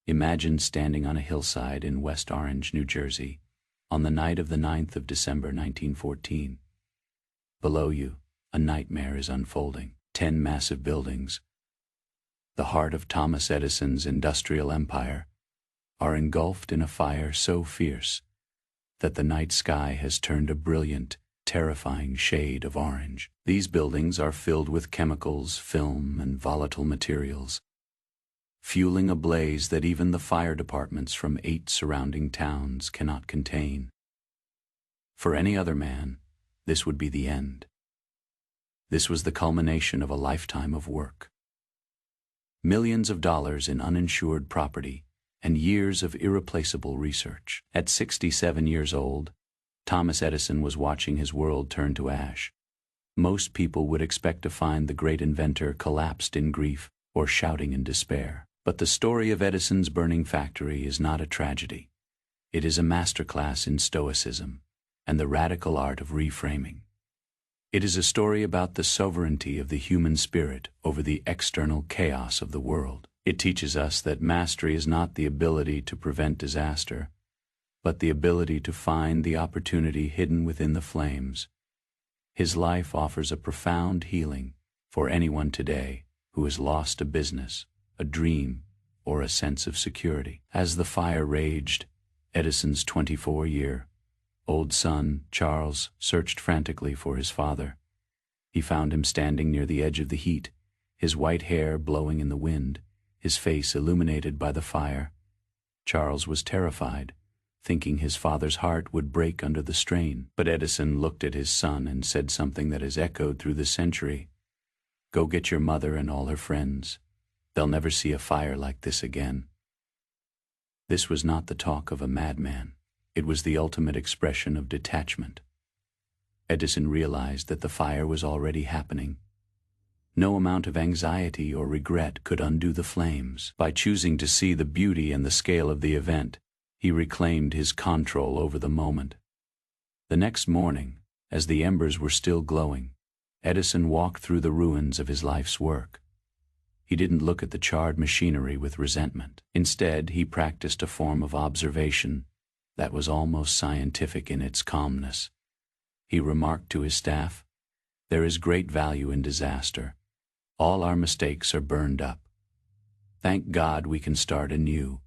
Imagine standing on a hillside in West Orange, New Jersey, on the night of the 9th of December 1914. Below you, a nightmare is unfolding. 10 massive buildings, the heart of Thomas Edison's industrial empire, are engulfed in a fire so fierce that the night sky has turned a brilliant, terrifying shade of orange. These buildings are filled with chemicals, film, and volatile materials, fueling a blaze that even the fire departments from 8 surrounding towns cannot contain. For any other man, this would be the end. This was the culmination of a lifetime of work. Millions of dollars in uninsured property and years of irreplaceable research. At 67 years old, Thomas Edison was watching his world turn to ash. Most people would expect to find the great inventor collapsed in grief or shouting in despair. But the story of Edison's burning factory is not a tragedy. It is a masterclass in stoicism and the radical art of reframing. It is a story about the sovereignty of the human spirit over the external chaos of the world. It teaches us that mastery is not the ability to prevent disaster, but the ability to find the opportunity hidden within the flames. His life offers a profound healing for anyone today who has lost a business, a dream, or a sense of security. As the fire raged, Edison's 24-year-old son, Charles, searched frantically for his father. He found him standing near the edge of the heat, his white hair blowing in the wind, his face illuminated by the fire. Charles was terrified, thinking his father's heart would break under the strain. But Edison looked at his son and said something that has echoed through the century. "Go get your mother and all her friends. They'll never see a fire like this again." This was not the talk of a madman. It was the ultimate expression of detachment. Edison realized that the fire was already happening. No amount of anxiety or regret could undo the flames. By choosing to see the beauty and the scale of the event, he reclaimed his control over the moment. The next morning, as the embers were still glowing, Edison walked through the ruins of his life's work. He didn't look at the charred machinery with resentment. Instead, he practiced a form of observation that was almost scientific in its calmness. He remarked to his staff, "There is great value in disaster. All our mistakes are burned up. Thank God we can start anew.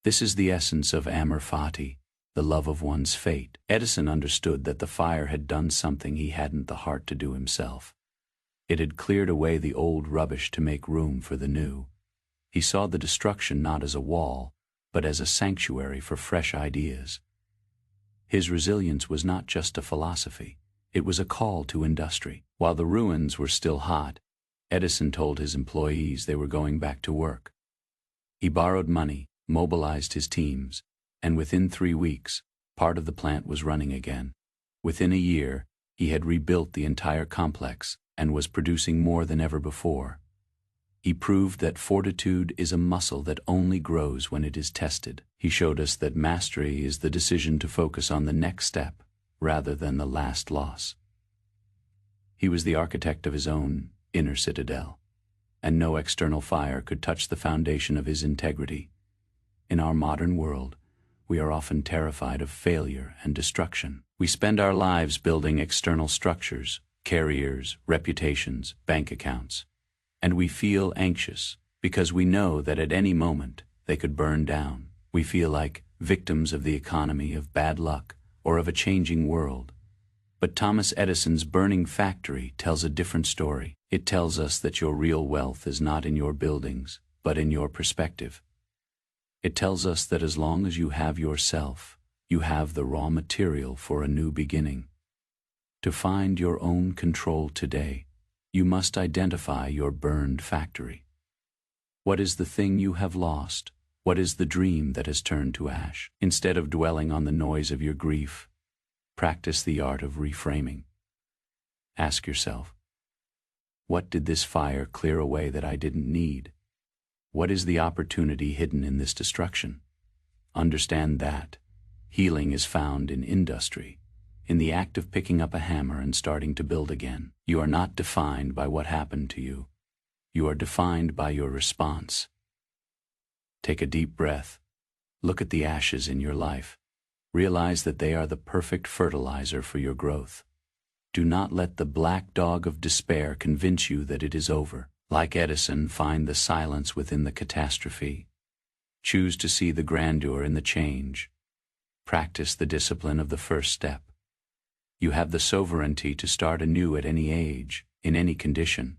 This is the essence of amor fati, the love of one's fate." Edison understood that the fire had done something he hadn't the heart to do himself. It had cleared away the old rubbish to make room for the new. He saw the destruction not as a wall, but as a sanctuary for fresh ideas. His resilience was not just a philosophy, it was a call to industry. While the ruins were still hot, Edison told his employees they were going back to work. He borrowed money, mobilized his teams, and within 3 weeks, part of the plant was running again. Within a year, he had rebuilt the entire complex and was producing more than ever before. He proved that fortitude is a muscle that only grows when it is tested. He showed us that mastery is the decision to focus on the next step rather than the last loss. He was the architect of his own inner citadel, and no external fire could touch the foundation of his integrity. In our modern world, we are often terrified of failure and destruction. We spend our lives building external structures, careers, reputations, bank accounts, and we feel anxious because we know that at any moment they could burn down. We feel like victims of the economy, of bad luck, or of a changing world. But Thomas Edison's burning factory tells a different story. It tells us that your real wealth is not in your buildings, but in your perspective. It tells us that as long as you have yourself, you have the raw material for a new beginning. To find your own control today, you must identify your burned factory. What is the thing you have lost? What is the dream that has turned to ash? Instead of dwelling on the noise of your grief, practice the art of reframing. Ask yourself, what did this fire clear away that I didn't need? What is the opportunity hidden in this destruction? Understand that healing is found in industry, in the act of picking up a hammer and starting to build again. You are not defined by what happened to you. You are defined by your response. Take a deep breath. Look at the ashes in your life. Realize that they are the perfect fertilizer for your growth. Do not let the black dog of despair convince you that it is over. Like Edison, find the silence within the catastrophe. Choose to see the grandeur in the change. Practice the discipline of the first step. You have the sovereignty to start anew at any age, in any condition.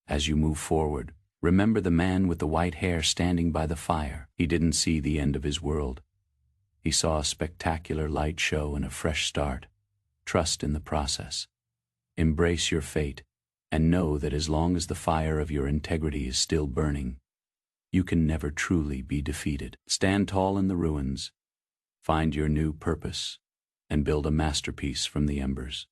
As you move forward, remember the man with the white hair standing by the fire. He didn't see the end of his world. He saw a spectacular light show and a fresh start. Trust in the process. Embrace your fate, and know that as long as the fire of your integrity is still burning, you can never truly be defeated. Stand tall in the ruins, find your new purpose, and build a masterpiece from the embers.